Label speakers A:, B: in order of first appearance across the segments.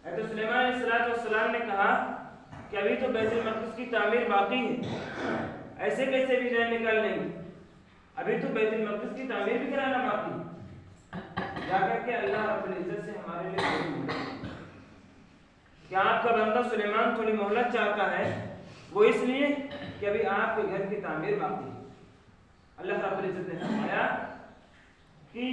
A: हज़रत सुलेमान अलैहिस्सलाम ने कहा कि अभी तो बैतुल मक़दिस की तामीर बाकी है, ऐसे कैसे भी जान निकाल लेंगे, अभी तो बैतुल मक़दिस की तामीर भी कराना बाकी है। जाकर के अल्लाह रब्बुल इज़्ज़त से हमारे लिए क्या आपका बंदा सुलेमान थोड़ी मोहलत चाहता है, वो इसलिए कि अभी आपके घर की तामीर बाकी है। अल्लाह रब्बुल इज़्ज़त ने फरमाया कि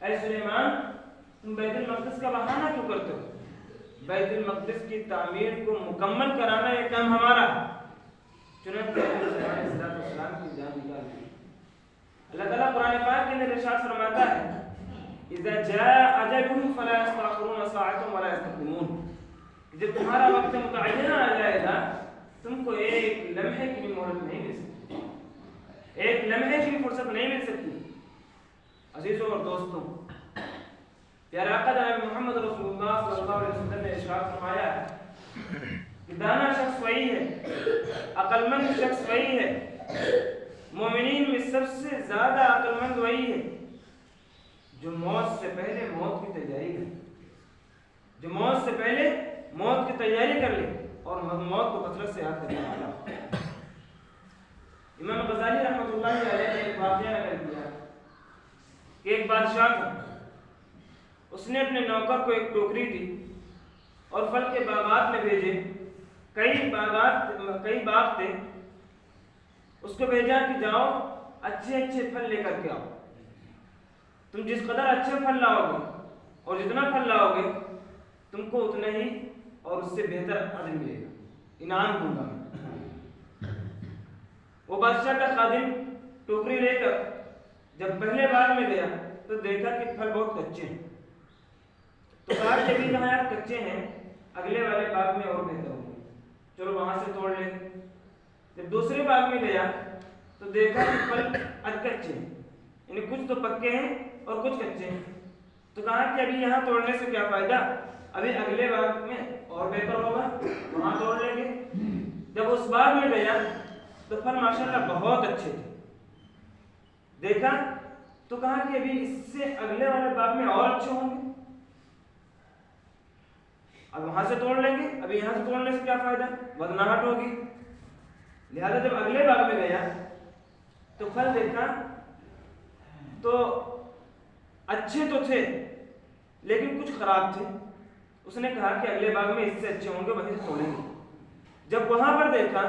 A: ऐ सुलेमान, तुम बैतुल मक़दिस का बहाना क्यों करते हो? बैतुल मक़दिस की तामीर को मुकम्मल कराना ये काम हमारा। चुनांचे सुलेमान की जान निकाल दी। अल्लाह ताला कुरान पाक के अंदर इरशाद फरमाता है, इज़ा जाअ अजलुहुम फला यस्तअखिरून साअतन वला यस्तक़दिमून, जब तुम्हारा वक्त मुतअय्यन आ जाएगा तुमको एक लम्हे की भी मोहलत नहीं मिल सकती, एक लम्हे की भी फुर्सत नहीं मिल सकती। अजीजों और दोस्तों, प्यारे आका जनाब मोहम्मद रसूलुल्लाह सल्लल्लाहु अलैहि वसल्लम ने इरशाद फरमाया कि दाना शख्स वही है, अक्लमंद शख्स वही है, मोमिनीन में सबसे ज्यादा अक्लमंद वही है जो मौत से पहले मौत की तैयारी करे, जो मौत से पहले मौत की तैयारी कर ले और मौत को कसरत से याद करने वाला। इमाम गज़ाली रहमतुल्लाह अलैह ने एक वाक़या नकल किया कि एक बादशाह था, उसने अपने नौकर को एक टोकरी दी और फल के बागात में भेजे। कई बाग थे, उसको भेजा कि जाओ अच्छे अच्छे फल लेकर के आओ। तुम जिस कदर अच्छे फल लाओगे और जितना फल लाओगे तुमको उतना ही और उससे बेहतर अजर मिलेगा, इनाम दूंगा मैं। वो बादशाह का खादिम टोकरी लेकर जब पहले बाग में गया तो देखा कि फल बहुत कच्चे हैं, तो कहा कि अभी जहाँ आप कच्चे हैं अगले वाले बाग में और बेहतर होंगे, चलो वहां से तोड़ ले। जब दूसरे बाग में गया तो देखा कि फल अधकच्चे हैं, यानी कुछ तो पक्के हैं और कुछ कच्चे हैं, तो कहा कि अभी यहाँ तोड़ने से क्या फायदा, अभी अगले बाग में और बेहतर होगा, वहां तोड़ लेंगे। जब उस बाग में गया तो फल माशाल्लाह बहुत अच्छे थे, देखा तो कहा कि अभी इससे अगले वाले बाग में और अच्छे होंगे, अब वहां से तोड़ लेंगे, अभी यहां से तोड़ने से क्या फायदा, बदनाहट होगी। लिहाजा जब अगले बाग में गया तो फल देखा तो अच्छे तो थे लेकिन कुछ खराब थे। उसने कहा कि अगले बाग में इससे अच्छे होंगे, वहीं से तोड़ेंगे। जब वहां पर देखा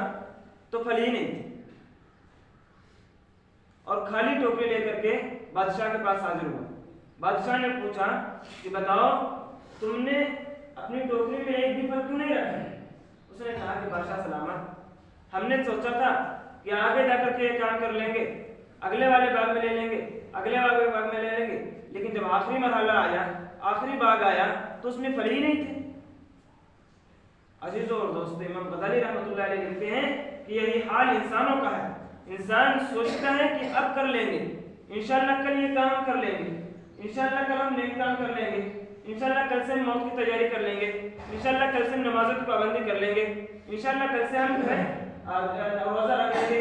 A: तो फल ही नहीं थे और खाली टोकरी लेकर के बादशाह के पास हाजिर हुआ। बादशाह ने पूछा कि बताओ तुमने अपनी टोकरी में एक भी फल क्यों नहीं रखा? उसने कहा कि बादशाह सलामत, हमने सोचा था कि आगे जाकर के ये काम कर लेंगे, अगले वाले बाग में ले लेंगे, अगले वाले बाग में ले लेंगे, लेकिन जब आखिरी मरहला आया, आखिरी बाग आया तो उसमें फल ही नहीं थे। अजीजों और दोस्तों, इमाम गज़ाली रहमतुल्लाह अलैह लिखते हैं कि यही हाल इंसानों का है। इंसान सोचता है कि अब कर लेंगे, इंशाअल्लाह कल ये काम कर लेंगे, इंशाअल्लाह कल हम नेक काम कर लेंगे, इंशाअल्लाह कल से हम मौत की तैयारी कर लेंगे, इंशाअल्लाह कल से हम नमाज़ों की पाबंदी कर लेंगे, इंशाअल्लाह कल से हम रोज़ा रख लेंगे।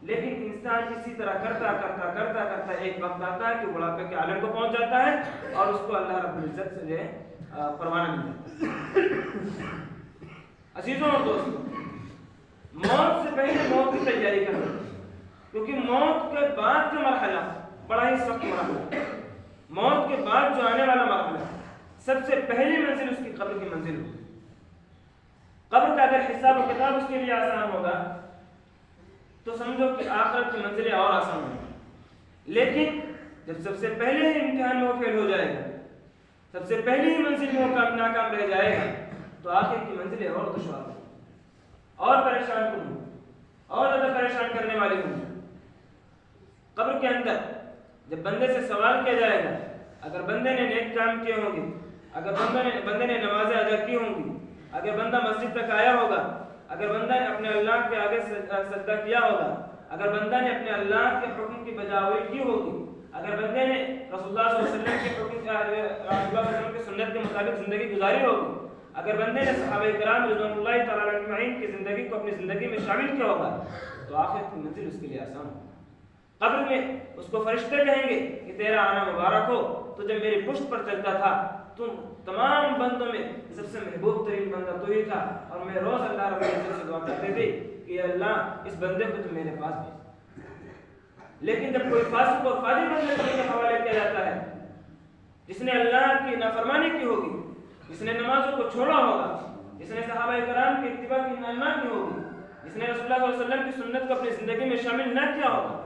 A: लेकिन इंसान इसी तरह करता करता करता करता एक वक्त आता है कि बुढ़ापे के आलम को पहुंच जाता है और उसको अल्लाह रब्बुल इज़्ज़त से परवाना मिल जाता है। अजीजों और दोस्तों, मौत से पहले मौत की तैयारी करना, क्योंकि मौत के बाद का मरहला बड़ा ही सख्त मरहला। मौत के बाद जो आने वाला मरहला, सबसे पहली मंजिल उसकी कब्र की मंजिल होगी। कब्र का अगर हिसाब और किताब उसके लिए आसान होगा तो समझो कि आखिरत की मंजिलें और आसान होंगी। लेकिन जब सबसे पहले ही इम्तिहान में वो फेल हो जाएगा, सबसे पहली ही मंजिल में वो नाकाम रह जाएगा, तो आखिर की मंजिलें और दुश्वार होंगी, और परेशान होंगी, और ज्यादा परेशान करने वाली होंगी। कब्र के अंदर जब बंदे से सवाल किया जाएगा, अगर बंदे ने नेक काम किए होंगे, अगर बंदे ने नमाजें अदा की होंगी, अगर बंदा मस्जिद तक आया होगा, अगर बंदा ने अपने अल्लाह के आगे सजदा किया होगा, अगर बंदा ने अपने अल्लाह के हुक्म की बजावरी की होगी, अगर बंदे ने रसूलुल्लाह सल्लल्लाहु अलैहि वसल्लम के हुक्म की सुन्नत के मुताबिक जिंदगी गुजारी होगी, अगर बंदे ने सहाबा किराम रिज़वानुल्लाहि तआला अलैहिम की जिंदगी को अपनी जिंदगी में शामिल किया होगा, तो आखिर की मंजिल उसके लिए आसान होगी। कब्र में उसको फरिश्ते कहेंगे कि तेरा आना मुबारक हो, तो जब मेरी पुष्ट पर चलता था तुम तमाम बंदों में सबसे महबूब तरीन बंदा तू ही था, और मैं रोज अल्लाह रब्बुल इज्जत से दुआ करते थे कि अल्लाह इस बंदे को तुम मेरे पास भेज। लेकिन जब कोई फासिक और फाजिल बंदे को के हवाले किया जाता है, जिसने अल्लाह की नाफरमानी की होगी, जिसने नमाजों को छोड़ा होगा, जिसने सहाबाए कराम की इत्तिबा की ना की होगी, जिसने रसूलुल्लाह सल्लल्लाहु अलैहि वसल्लम की सुन्नत को अपनी जिंदगी में शामिल न किया होगा,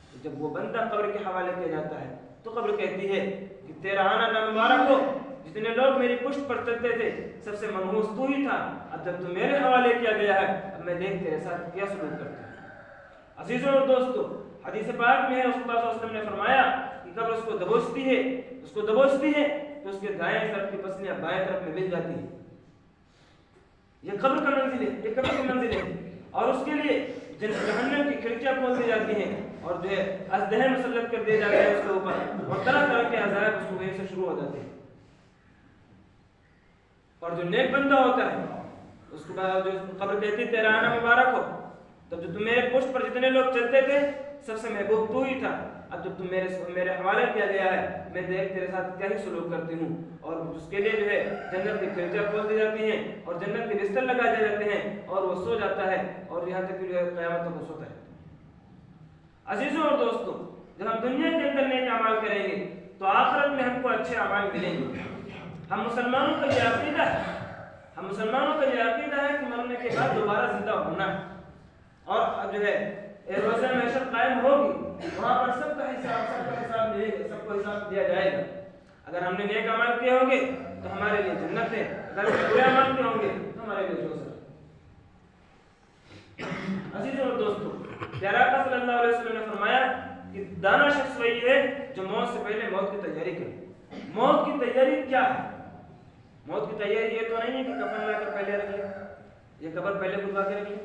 A: तो जब वो बंदा कब्र के हवाले किया जाता है तो कब्र कहती है कि तेरा आना ना मुबारक हो, जितने लोग मेरी पुष्ट पर चलते थे सबसे मनहूस तू ही था, अब जब तू मेरे हवाले किया गया है, अब मैं देख तेरे साथ क्या सलूक करता हूं। अजीजों और दोस्तों, हदीस पाक में है रसूलुल्लाह सल्लल्लाहु अलैहि वसल्लम ने फरमाया कि कब्र उसको दबोचती है तो उसके दाएं तरफ की पसलियां बाएं तरफ में मिल जाती है। ये कब्र का मंजिल है, ये कब्र की मंजिल है, और उसके लिए जहन्नम की खिड़कियां खोल दी जाती हैं और जो है अज़दह मुसल्लत कर दिया जाता है उसके ऊपर, और तरह तरह के अज़ाब उसको वहीं से शुरू हो जाते हैं। और जो नेक बंदा होता है उसके बाद जो कब्र कहती है तेरा आना मुबारक हो, तब जो तुम मेरे पुष्ट पर जितने लोग चलते थे सबसे महबूब तू ही था, अब जब तुम मेरे हवाले किया गया है, मैं देख तेरे साथ क्या ही सलूक करती हूँ। और उसके लिए जो है जन्नत की खिड़कियां खोल दी जाती हैं और जन्नत के बिस्तर लगा दिए जाते हैं और वो सो जाता है, और यहाँ तक कि जो है क़यामत तक वो सोता है। अजीजों और दोस्तों, जब हम दुनिया के अंदर नेक अमाल करेंगे तो आखिरत में हमको अच्छे अमाल मिलेंगे। हम मुसलमानों का ये अकीदा है कि मरने के बाद दोबारा जिंदा होना है, और जो है रोज़े महशर कायम होगी, वहाँ पर सबका हिसाब मिलेगा, सबको हिसाब दिया जाएगा। अगर हमने नेक अमल किए होंगे तो हमारे लिए जन्नत है, अगर बुरे अमल किए होंगे तो हमारे लिए दोज़ख है। अजीजों और दोस्तों, प्यारे आका सल्लल्लाहु अलैहि वसल्लम ने फरमाया कि दाना शख्स वही है जो मौत से पहले मौत की तैयारी करे। मौत की तैयारी क्या है? मौत की तैयारी ये तो नहीं है कि कफन लाकर पहले रख ले, ये कब्र पहले खुदवा के रख ले।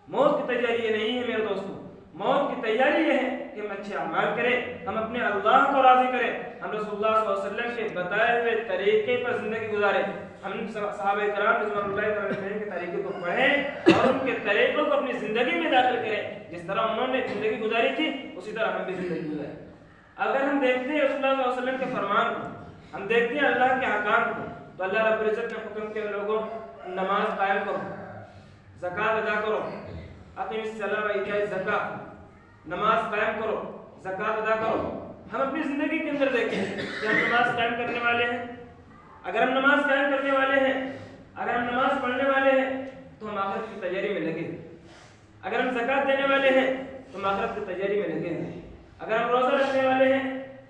A: मौत की तैयारी ये नहीं है मेरे दोस्तों। मौत की तैयारी ये है कि हम अच्छे अमाल करें, हम अपने अल्लाह को राजी करें, हम रसूलुल्लाह सल्लल्लाहु अलैहि वसल्लम के बताए हुए तरीके पर जिंदगी गुजारें, हम सहाबाए कराम रिज़वानुल्लाह अलैहिम के तरीके को पढ़ें और उनके तरीकों को अपनी जिंदगी में दाखिल करें। जिस तरह उन्होंने जिंदगी गुजारी थी उसी तरह हम भी जिंदगी गुजारें। अगर हम देखते हैं रसूलुल्लाह सल्लल्लाहु अलैहि वसल्लम के फरमान को, हम देखते हैं अल्लाह के अहकाम को, तो अल्लाह रब्बुल इज्जत ने हुक्म किया लोगों नमाज कायम करो, ज़कात अदा करो, अक़ीमुस्सलाह व इताइज़ ज़कात, नमाज कायम करो, ज़कात अदा करो। हम अपनी जिंदगी के अंदर देखें कि हम नमाज कायम करने वाले हैं। अगर हम नमाज कायम करने वाले हैं, अगर हम नमाज पढ़ने वाले हैं तो हम आखिरत की तैयारी में लगे। अगर हम ज़कात देने वाले हैं तो हम आखिरत की तैयारी में लगे। अगर हम रोज़ा रखने वाले हैं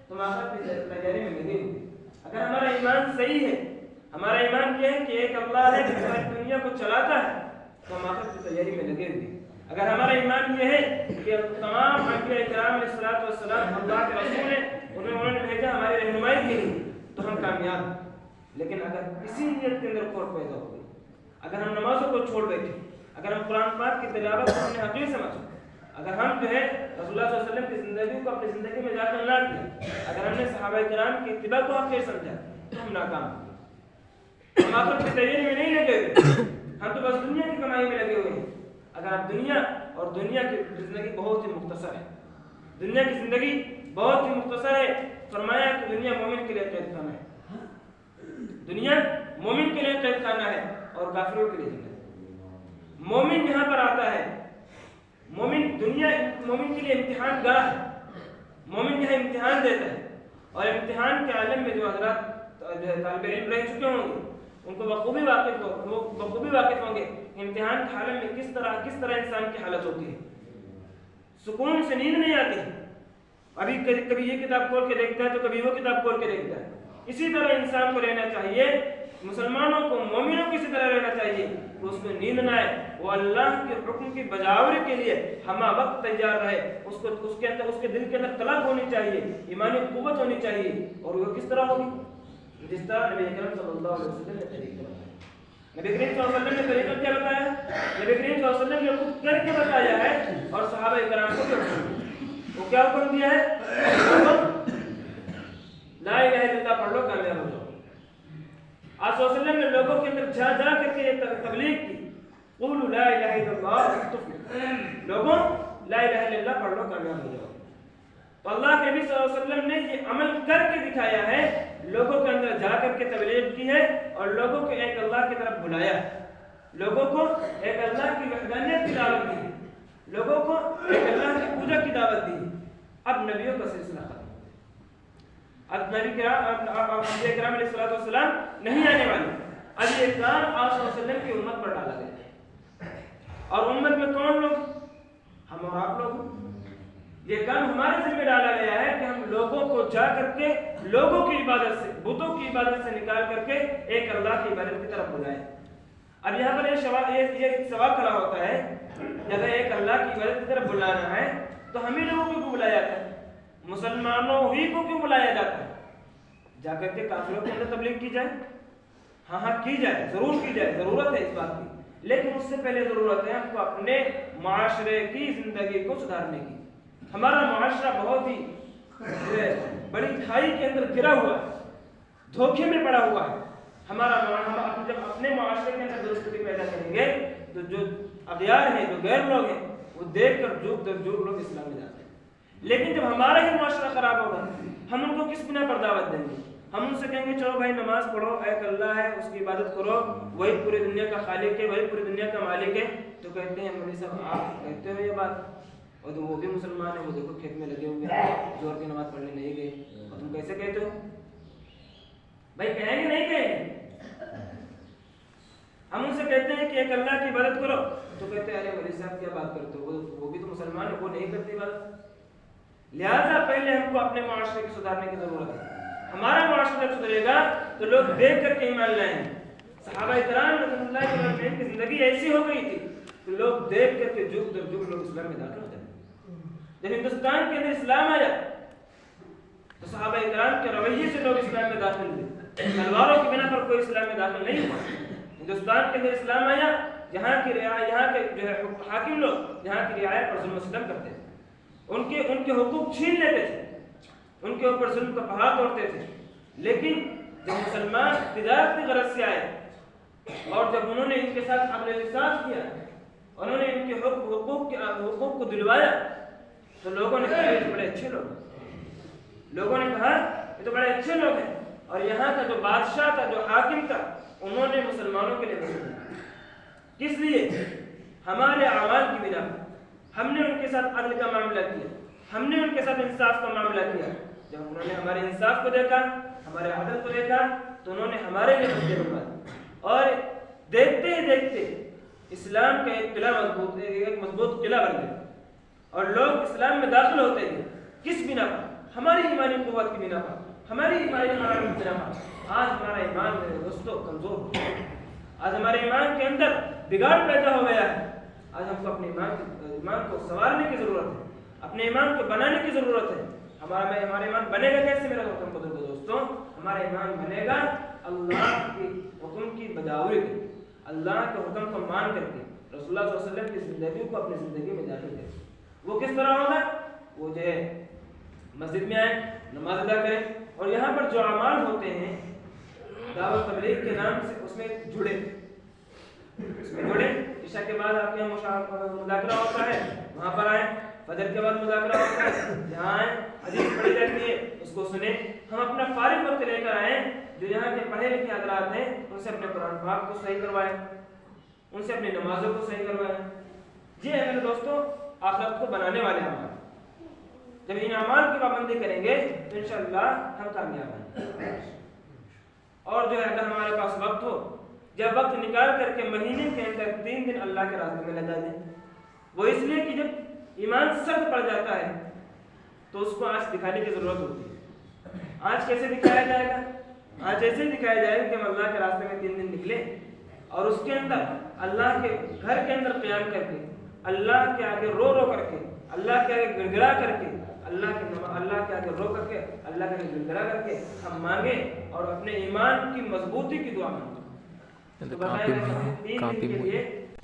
A: तो हम आखिरत की तैयारी में लगे। अगर हमारा ईमान सही है, हमारा ईमान ये है कि एक अल्लाह है जो हमारी दुनिया को चलाता है, तो हम आखिरत की तैयारी में लगे हुए। अगर हमारा ईमान ये है कि तमाम अंबिया किराम अलैहिस्सलातु वस्सलाम अल्लाह के रसूल हैं, उन्होंने भेजा हमारी रहनुमाई के लिए, तो हम कामयाब। लेकिन अगर इसी नियत के अंदर खोट पैदा हो गई, अगर हम नमाजों को छोड़ बैठे, अगर हम कुरान पाक की तिलावत को अपने हक़ीक़त समझे, अगर हम जो है रसूलुल्लाह सल्लल्लाहु अलैहि वसल्लम की ज़िंदगी को अपनी ज़िंदगी में जाकर ना किया, अगर हमने सहाबाए किराम की इत्तिबा को हक़ीक़त समझा, तो हम नाकाम। हम आखिरत की तैयारी में नहीं लगे हुए, हम तो बस दुनिया की कमाई में लगे हुए हैं। अगर आप दुनिया की ज़िंदगी बहुत ही मुख्तसर है, दुनिया की ज़िंदगी बहुत ही मुख्तसर है। फरमाया कि दुनिया मोमिन के लिए कैद खाना है, दुनिया मोमिन के लिए कैद खाना है और काफिरों के लिए जन्नत। मोमिन यहाँ पर आता है, मोमिन के लिए इम्तिहान गाह है, मोमिन यहाँ इम्तिहान देता है, और इम्तिहान के आलम में जो हज़रात जो है तालिब इल्म रह चुके होंगे उनको बखूबी वाकिफ होंगे इम्तिहान के हालत में किस तरह इंसान की हालत होती है। सुकून से नींद नहीं आती, अभी कभी ये किताब खोल के देखता है तो कभी वो किताब खोल के देखता है। इसी तरह इंसान को रहना चाहिए, मुसलमानों को मोमिनों की इसी तरह रहना चाहिए कि उसको नींद ना आए, वो अल्लाह के हुक्म की बजावरी के लिए हमा वक्त तैयार रहे, उसके अंदर उसके दिल के अंदर तलब होनी चाहिए, ईमानी कुव्वत होनी चाहिए। और वो किस तरह होगी? जिस तरह नबी करीम सल्लल्लाहु अलैहि वसल्लम ने तरीका बताया। नबी करीम सल्लल्लाहु अलैहि वसल्लम ने तरीका क्या बताया? नबी करीम सल्लल्लाहु अलैहि वसल्लम ने खुद करके बताया है और सहाबा इकराम को भी वो क्या हुक्म दिया है? ला इलाहा इल्लल्लाह पढ़ लो, कामयाब हो जाओ। आज वसल्लम ने लोगों के अंदर जा करके ये तबलीग की, क़ुलू ला इलाहा इल्लल्लाह तुफ़्लिहू, लोगों ला इलाहा इल्लल्लाह पढ़ लो, कामयाब हो जाओ। तो अल्लाह के नबी सल्लल्लाहु अलैहि वसल्लम ने ये अमल करके दिखाया है, लोगों के अंदर जा करके तबलीग की है और लोगों को एक अल्लाह की तरफ बुलाया, लोगों को एक अल्लाह की वहदानियत की दावत दी, लोगों को एक अल्लाह की पूजा की दावत दी। अब नबियों का सिलसिला खत्म, अब नबी किराम अलैहिस्सलाम नहीं आने वाले। अब ये काम आप सल्लल्लाहु अलैहि वसल्लम की उम्मत पर डाला गया और उम्मत में कौन लोग? हम और आप लोग। ये काम हमारे जिम्मे डाला गया है कि हम लोगों को जा करके लोगों की इबादत से, बुतों की इबादत से निकाल करके एक अल्लाह की इबादत की तरफ बुलाएं। अब यहाँ पर ये सवाल खड़ा होता है, अगर एक अल्लाह की इबादत की तरफ बुलाना है तो हम ही लोगों को क्यों बुलाया जाता है? मुसलमानों ही को क्यों बुलाया जाता है? जाकर के काफिरों के अंदर तबलीग की जाए, हाँ की जाए, जरूर की जाए, जरूरत है इस बात की, लेकिन उससे पहले जरूरत है हमको अपने माशरे की जिंदगी को सुधारने की। हमारा माशरा बहुत ही बड़ी खाई के अंदर गिरा हुआ है, धोखे में पड़ा हुआ है। हम जब अपने माशरे के अंदर दुरुस्ती पैदा करेंगे तो जो अगयार हैं, जो गैर लोग हैं, वो देख कर जुग दर जुग लोग इस्लाम में जाते हैं। लेकिन जब हमारा ही माशरा खराब होगा, हम उनको किस बिना पर दावत देंगे? हम उनसे कहेंगे चलो भाई नमाज पढ़ो, एक अल्लाह है उसकी इबादत करो, वही पूरी दुनिया का खालिक है, वही पूरी दुनिया का मालिक है, तो कहते हैं मौलवी साहब आप कहते हो ये बात, और तो वो भी मुसलमान है, वो देखो खेत में लगे हुए हैं, जोर की नमाज पढ़ने नहीं गए, और तुम कैसे कहते हो? भाई कहेंगे नहीं कहेंगे? हम उनसे कहते हैं कि एक अल्लाह की इबादत करो, तो कहते हैं अरे मौलवी साहब क्या बात करते हो, वो भी तो मुसलमान है, वो नहीं करते इबादत। लिहाजा पहले हमको अपने माशरे की सुधारने की जरूरत है। हमारा माशरा सुधरेगा तो लोग देख करके ईमान लाएंगे। सहाबा इकराम रज़ियल्लाहु अन्हुम की जिंदगी ऐसी हो गई थी कि लोग देख करके जुग दर जुग लोग इस्लाम में दाखिल हो जाते। जब हिंदुस्तान के अंदर इस्लाम आया तो सहाबा इकराम के रवैये से लोग इस्लाम में दाखिल हुए, तलवारों की बिना पर कोई इस्लाम में दाखिल नहीं हुआ। हिंदुस्तान के अंदर इस्लाम आया, यहाँ के जो है हाकिम लोग यहाँ की रियायत पर जुल्म सितम करते थे, उनके हुकूक छीन लेते थे, उनके ऊपर जुल्म का पहाड़ तोड़ते थे। लेकिन जब मुसलमान तिजारत की गरज से आए और जब उन्होंने इनके साथ अमल इंसाफ किया, उन्होंने इनके हुकूक को दिलवाया, तो लोगों ने कहा ये तो बड़े अच्छे लोग, लोगों ने कहा ये तो बड़े अच्छे लोग हैं। और यहाँ का जो बादशाह था, जो हाकिम था, उन्होंने मुसलमानों के लिए मदद की। किस लिए? हमारे अमाल की बिना हमने उनके साथ अदल का मामला किया, हमने उनके साथ इंसाफ का मामला किया। जब उन्होंने हमारे इंसाफ को देखा, हमारे अदल को देखा, तो उन्होंने हमारे लिए मस्जिद बनवाई और देखते ही देखते इस्लाम का एक किला मजबूत किला बन गया और लोग इस्लाम में दाखिल होते हैं। किस बिना पर? हमारी ईमानी कुव्वत की बिना पर, हमारी ईमानी हरारत की बिना पर। आज हमारा ईमान मेरे दोस्तों कमजोर हो गया, आज हमारे ईमान के अंदर बिगाड़ पैदा हो गया है। आज हमको अपने ईमान को संवारने की जरूरत है, अपने ईमान को बनाने की जरूरत है। हमारा ईमान बनेगा कैसे मेरे दोस्तों? हमारा ईमान बनेगा अल्लाह के हुक्म की बजावरी करके, अल्लाह के हुक्म को मान करके, रसूलुल्लाह सल्लल्लाहु अलैहि वसल्लम की जिंदगी को अपनी जिंदगी में दाखिल करें। वो किस तरह होगा? वो जो है मस्जिद में आए, नमाज अदा करें और यहाँ पर जो अमाल होते हैं दावत तबलीग के नाम से उसमें जुड़े। ईशा के बाद आपके यहाँ मुज़ाकरा होता है, वहाँ पर आए। फजर के बाद मुज़ाकरा होता है, यहाँ आए, हदीस पढ़ी जाती है, उसको सुने। हम अपना फारिग वक्त लेकर आए, जो यहाँ के पढ़े लिखे हज़रात हैं उनसे अपने कुरान पाक को सही करवाएं, उनसे अपनी नमाजों को सही करवाएं। ये है मेरे दोस्तों आखिरत को बनाने वाले अमाल। जब इन अमाल की पाबंदी करेंगे तो इंशाअल्लाह हम कामयाब हैं। और जो है अगर हमारे पास वक्त हो, जब वक्त निकाल करके महीने के अंदर 3 दिन अल्लाह के रास्ते में लगा दें। वो इसलिए कि जब ईमान सख्त पड़ जाता है तो उसको आज दिखाने की जरूरत होती है। आज कैसे दिखाया जाएगा? आज ऐसे दिखाया जाएगा कि हम अल्लाह के रास्ते में 3 दिन निकले और उसके अंदर अल्लाह के घर के अंदर क़याम करके, अल्लाह के आगे रो रो करके, अल्लाह के आगे गिड़गिड़ा करके, अल्लाह के आगे रो करके, अल्लाह के आगे गिड़गिड़ा करके हम मांगे और अपने ईमान की मजबूती की दुआ मांगे। तो बताया 3 दिन के लिए